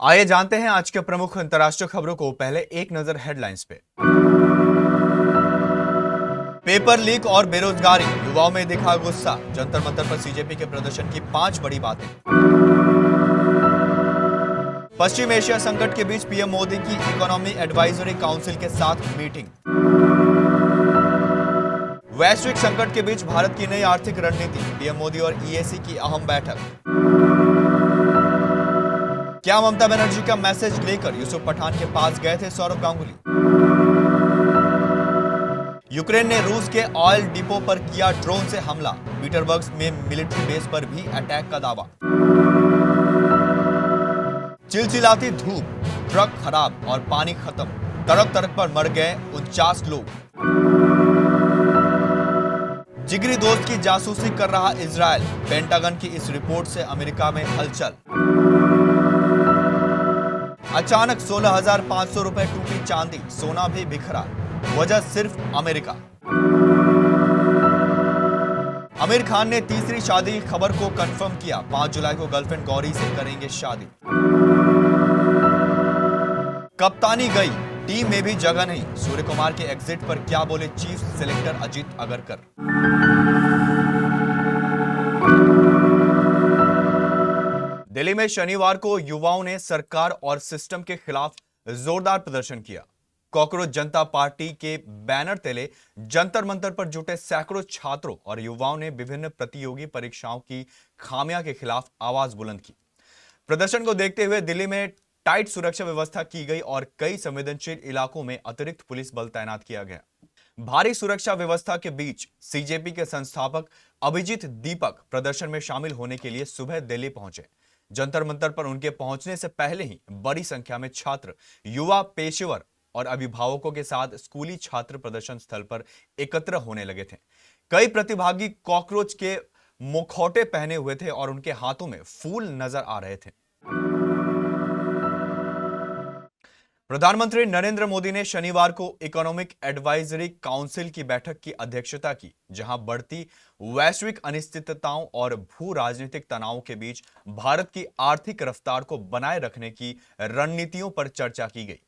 आइए जानते हैं आज के प्रमुख अंतर्राष्ट्रीय खबरों को। पहले एक नजर हेडलाइंस पे। पेपर लीक और बेरोजगारी, युवाओं में दिखा गुस्सा। जंतर मंतर पर सीजेपी के प्रदर्शन की 5 बड़ी बातें। पश्चिम एशिया संकट के बीच पीएम मोदी की इकोनॉमी एडवाइजरी काउंसिल के साथ मीटिंग। वैश्विक संकट के बीच भारत की नई आर्थिक रणनीति, पीएम मोदी और ईएसी की अहम बैठक। क्या ममता बनर्जी का मैसेज लेकर यूसुफ पठान के पास गए थे सौरव गांगुली? यूक्रेन ने रूस के ऑयल डिपो पर किया ड्रोन से हमला, पीटरबर्ग में मिलिट्री बेस पर भी अटैक का दावा। चिलचिलाती धूप, ट्रक खराब और पानी खत्म, तड़प तड़प पर मर गए 49 लोग। जिगरी दोस्त की जासूसी कर रहा इजरायल, पेंटागन की इस रिपोर्ट से अमेरिका में हलचल। अचानक 16,500 रुपए टूटी चांदी, सोना भी बिखरा, वजह सिर्फ अमेरिका। आमिर खान ने तीसरी शादी की खबर को कंफर्म किया, 5 जुलाई को गर्लफ्रेंड गौरी से करेंगे शादी। कप्तानी गई, टीम में भी जगह नहीं, सूर्य कुमार के एग्जिट पर क्या बोले चीफ सेलेक्टर अजीत अगरकर। दिल्ली में शनिवार को युवाओं ने सरकार और सिस्टम के खिलाफ जोरदार प्रदर्शन किया। कॉकरोच जनता पार्टी के बैनर तले जंतर मंतर पर जुटे सैकड़ों छात्रों और युवाओं ने विभिन्न प्रतियोगी परीक्षाओं की खामियों के खिलाफ आवाज बुलंद की। प्रदर्शन को देखते हुए दिल्ली में टाइट सुरक्षा व्यवस्था की गई और कई संवेदनशील इलाकों में अतिरिक्त पुलिस बल तैनात किया गया। भारी सुरक्षा व्यवस्था के बीच सीजेपी के संस्थापक अभिजीत दीपक प्रदर्शन में शामिल होने के लिए सुबह दिल्ली पहुंचे। जंतर मंतर पर उनके पहुंचने से पहले ही बड़ी संख्या में छात्र, युवा, पेशेवर और अभिभावकों के साथ स्कूली छात्र प्रदर्शन स्थल पर एकत्र होने लगे थे। कई प्रतिभागी कॉकरोच के मुखौटे पहने हुए थे और उनके हाथों में फूल नजर आ रहे थे। प्रधानमंत्री नरेंद्र मोदी ने शनिवार को इकोनॉमिक एडवाइजरी काउंसिल की बैठक की अध्यक्षता की, जहां बढ़ती वैश्विक अनिश्चितताओं और भू राजनीतिक तनावों के बीच भारत की आर्थिक रफ्तार को बनाए रखने की रणनीतियों पर चर्चा की गई।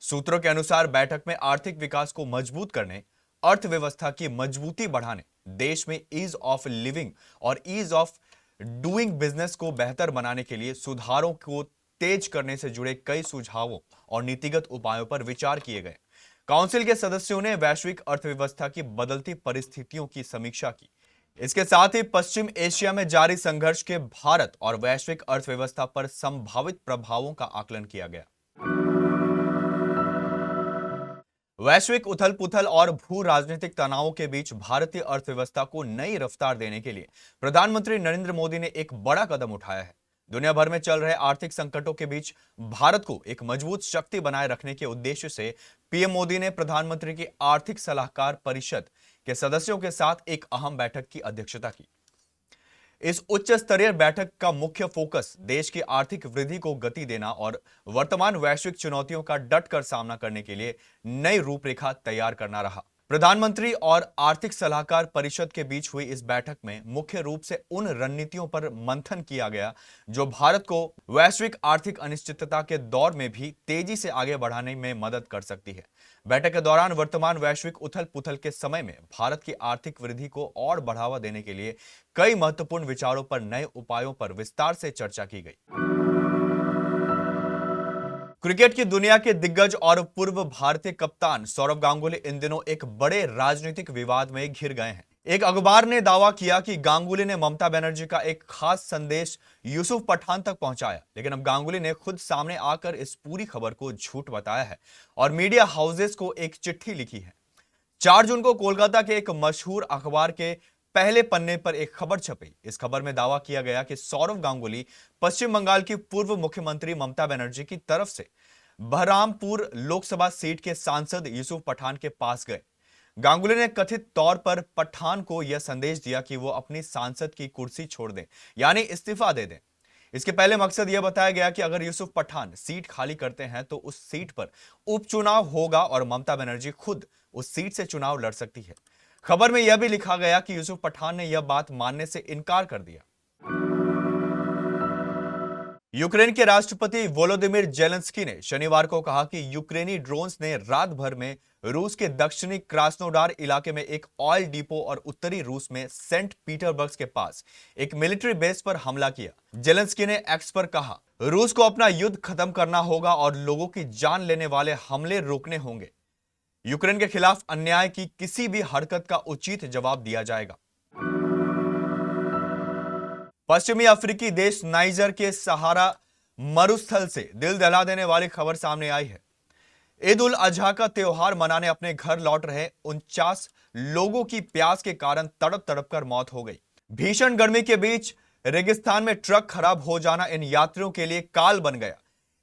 सूत्रों के अनुसार बैठक में आर्थिक विकास को मजबूत करने, अर्थव्यवस्था की मजबूती बढ़ाने, देश में ईज ऑफ लिविंग और ईज ऑफ डूइंग बिजनेस को बेहतर बनाने के लिए सुधारों को तेज करने से जुड़े कई सुझावों और नीतिगत उपायों पर विचार किए गए। काउंसिल के सदस्यों ने वैश्विक अर्थव्यवस्था की बदलती परिस्थितियों की समीक्षा की। इसके साथ ही पश्चिम एशिया में जारी संघर्ष के भारत और वैश्विक अर्थव्यवस्था पर संभावित प्रभावों का आकलन किया गया। वैश्विक उथल पुथल और भू राजनीतिक तनावों के बीच भारतीय अर्थव्यवस्था को नई रफ्तार देने के लिए प्रधानमंत्री नरेंद्र मोदी ने एक बड़ा कदम उठाया है। दुनिया भर में चल रहे आर्थिक संकटों के बीच भारत को एक मजबूत शक्ति बनाए रखने के उद्देश्य से पीएम मोदी ने प्रधानमंत्री की आर्थिक सलाहकार परिषद के सदस्यों के साथ एक अहम बैठक की अध्यक्षता की। इस उच्च स्तरीय बैठक का मुख्य फोकस देश की आर्थिक वृद्धि को गति देना और वर्तमान वैश्विक चुनौतियों का डटकर सामना करने के लिए नई रूपरेखा तैयार करना रहा। प्रधानमंत्री और आर्थिक सलाहकार परिषद के बीच हुई इस बैठक में मुख्य रूप से उन रणनीतियों पर मंथन किया गया जो भारत को वैश्विक आर्थिक अनिश्चितता के दौर में भी तेजी से आगे बढ़ाने में मदद कर सकती है। बैठक के दौरान वर्तमान वैश्विक उथल पुथल के समय में भारत की आर्थिक वृद्धि को और बढ़ावा देने के लिए कई महत्वपूर्ण विचारों पर, नए उपायों पर विस्तार से चर्चा की गई। क्रिकेट की दुनिया के दिग्गज और पूर्व भारतीय कप्तान सौरव गांगुली इन दिनों एक बड़े राजनीतिक विवाद में घिर गए हैं। एक अखबार ने दावा किया कि गांगुली ने ममता बनर्जी का एक खास संदेश यूसुफ पठान तक पहुंचाया, लेकिन अब गांगुली ने खुद सामने आकर इस पूरी खबर को झूठ बताया है और मीडिया हाउसेस को एक चिट्ठी लिखी है। 4 जून को कोलकाता के एक मशहूर अखबार के पहले पन्ने पर एक खबर छपी। इस खबर में दावा किया गया कि सौरव गांगुली पश्चिम बंगाल की पूर्व मुख्यमंत्री ममता बनर्जी की तरफ से बहरामपुर लोकसभा सीट के सांसद यूसुफ पठान के पास गए। गांगुली ने कथित तौर पर पठान को यह संदेश दिया कि वो अपनी सांसद की कुर्सी छोड़ दें, यानी इस्तीफा दे दें। इसके पहले मकसद यह बताया गया कि अगर यूसुफ पठान सीट खाली करते हैं तो उस सीट पर उपचुनाव होगा और ममता बनर्जी खुद उस सीट से चुनाव लड़ सकती है। खबर में यह भी लिखा गया कि यूसुफ पठान ने यह बात मानने से इनकार कर दिया। यूक्रेन के राष्ट्रपति वोलोदिमीर जेलेंस्की ने शनिवार को कहा कि यूक्रेनी ड्रोन्स ने रात भर में रूस के दक्षिणी क्रास्नोडार इलाके में एक ऑयल डिपो और उत्तरी रूस में सेंट पीटरबर्ग के पास एक मिलिट्री बेस पर हमला किया। जेलेंस्की ने एक्स पर कहा, रूस को अपना युद्ध खत्म करना होगा और लोगों की जान लेने वाले हमले रोकने होंगे। यूक्रेन के खिलाफ अन्याय की किसी भी हरकत का उचित जवाब दिया जाएगा। पश्चिमी अफ्रीकी देश नाइजर के सहारा मरुस्थल से दिल दहला देने वाली खबर सामने आई है। ईद उल अजहा का त्योहार मनाने अपने घर लौट रहे 49 लोगों की प्यास के कारण तड़प तड़प कर मौत हो गई। भीषण गर्मी के बीच रेगिस्तान में ट्रक खराब हो जाना इन यात्रियों के लिए काल बन गया।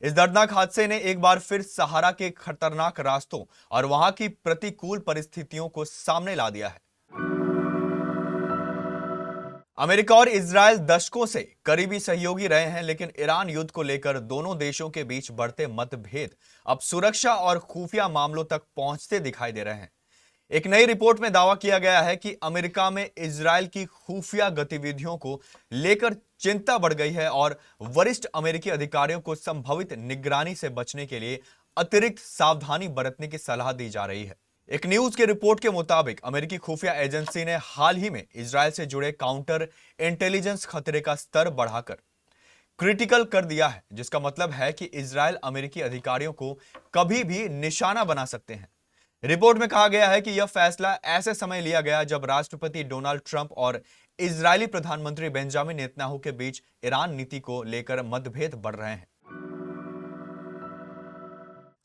इस दर्दनाक हादसे ने एक बार फिर सहारा के खतरनाक रास्तों और वहां की प्रतिकूल परिस्थितियों को सामने ला दिया है। अमेरिका और इजरायल दशकों से करीबी सहयोगी रहे हैं, लेकिन ईरान युद्ध को लेकर दोनों देशों के बीच बढ़ते मतभेद अब सुरक्षा और खुफिया मामलों तक पहुंचते दिखाई दे रहे हैं। एक नई रिपोर्ट में दावा किया गया है कि अमेरिका में इजरायल की खुफिया गतिविधियों को लेकर चिंता बढ़ गई है और वरिष्ठ अमेरिकी अधिकारियों को संभावित निगरानी से बचने के लिए अतिरिक्त सावधानी बरतने की सलाह दी जा रही है। एक न्यूज की रिपोर्ट के मुताबिक अमेरिकी खुफिया एजेंसी ने हाल ही में इजरायल से जुड़े काउंटर इंटेलिजेंस खतरे का स्तर बढ़ाकर क्रिटिकल कर दिया है, जिसका मतलब है कि इजरायल अमेरिकी अधिकारियों को कभी भी निशाना बना सकते हैं। रिपोर्ट में कहा गया है कि यह फैसला ऐसे समय लिया गया जब राष्ट्रपति डोनाल्ड ट्रंप और इजरायली प्रधानमंत्री बेंजामिन नेतन्याहू के बीच ईरान नीति को लेकर मतभेद बढ़ रहे हैं।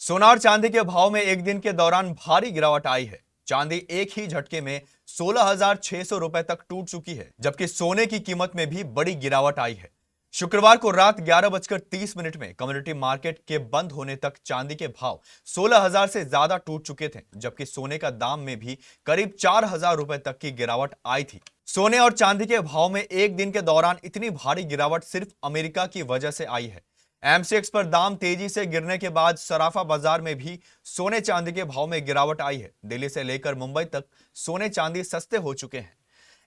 सोना और चांदी के भाव में एक दिन के दौरान भारी गिरावट आई है। चांदी एक ही झटके में 16,600 रुपए तक टूट चुकी है, जबकि सोने की कीमत में भी बड़ी गिरावट आई है। शुक्रवार को रात 11:30 में कम्युनिटी मार्केट के बंद होने तक चांदी के भाव 16,000 से ज्यादा टूट चुके थे, जबकि सोने का दाम में भी करीब 4,000 रुपए तक की गिरावट आई थी। सोने और चांदी के भाव में एक दिन के दौरान इतनी भारी गिरावट सिर्फ अमेरिका की वजह से आई है। एमसीएक्स पर दाम तेजी से गिरने के बाद सराफा बाजार में भी सोने चांदी के भाव में गिरावट आई है। दिल्ली से लेकर मुंबई तक सोने चांदी सस्ते हो चुके हैं।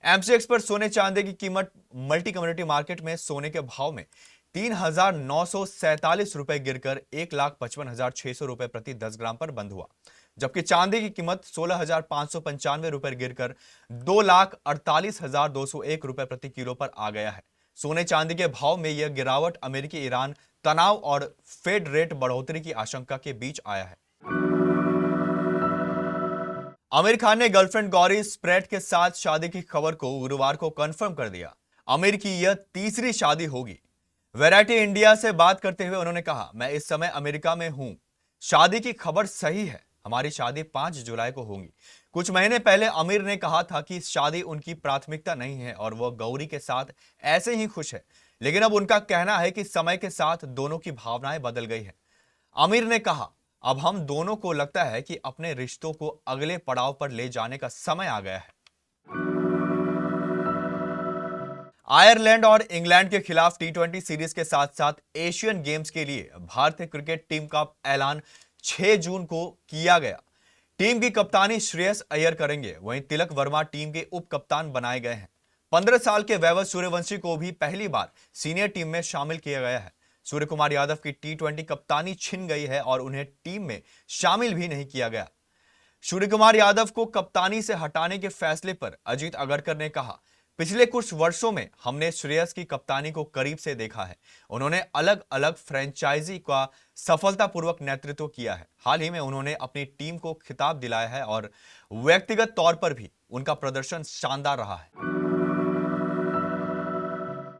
एमसीएक्स पर सोने चांदी की कीमत मल्टी कम्युनिटी मार्केट में सोने के भाव में 3,947 रुपए गिरकर 1,55,600 रुपए प्रति 10 ग्राम पर बंद हुआ, जबकि चांदी की कीमत 16,595 रुपए गिरकर 2,48,201 रुपए प्रति किलो पर आ गया है। सोने चांदी के भाव में यह गिरावट अमेरिकी ईरान तनाव और फेड रेट बढ़ोतरी की आशंका के बीच आया है। आमिर खान ने गर्लफ्रेंड गौरी स्प्रेट के साथ शादी की खबर को गुरुवार को कंफर्म कर दिया। आमिर की यह तीसरी शादी होगी। वैरायटी इंडिया से बात करते हुए उन्होंने कहा, मैं इस समय अमेरिका में हूं। शादी की खबर सही है। हमारी शादी 5 जुलाई को होगी। कुछ महीने पहले आमिर ने कहा था कि शादी उनकी प्राथमिकता नहीं है और वह गौरी के साथ ऐसे ही खुश है, लेकिन अब उनका कहना है कि समय के साथ दोनों की भावनाएं बदल गई है। आमिर ने कहा, अब हम दोनों को लगता है कि अपने रिश्तों को अगले पड़ाव पर ले जाने का समय आ गया है। आयरलैंड और इंग्लैंड के खिलाफ टी20 सीरीज के साथ साथ एशियन गेम्स के लिए भारतीय क्रिकेट टीम का ऐलान 6 जून को किया गया। टीम की कप्तानी श्रेयस अय्यर करेंगे, वहीं तिलक वर्मा टीम के उप कप्तान बनाए गए हैं। 15 साल के वैभव सूर्यवंशी को भी पहली बार सीनियर टीम में शामिल किया गया है। सूर्य कुमार यादव की टी20 कप्तानी छिन गई है और उन्हें टीम में शामिल भी नहीं किया गया। सूर्य कुमार यादव को कप्तानी से हटाने के फैसले पर अजीत अगरकर ने कहा, पिछले कुछ वर्षों में हमने श्रेयस की कप्तानी को करीब से देखा है। उन्होंने अलग अलग फ्रेंचाइजी का सफलतापूर्वक नेतृत्व किया है। हाल ही में उन्होंने अपनी टीम को खिताब दिलाया है और व्यक्तिगत तौर पर भी उनका प्रदर्शन शानदार रहा है।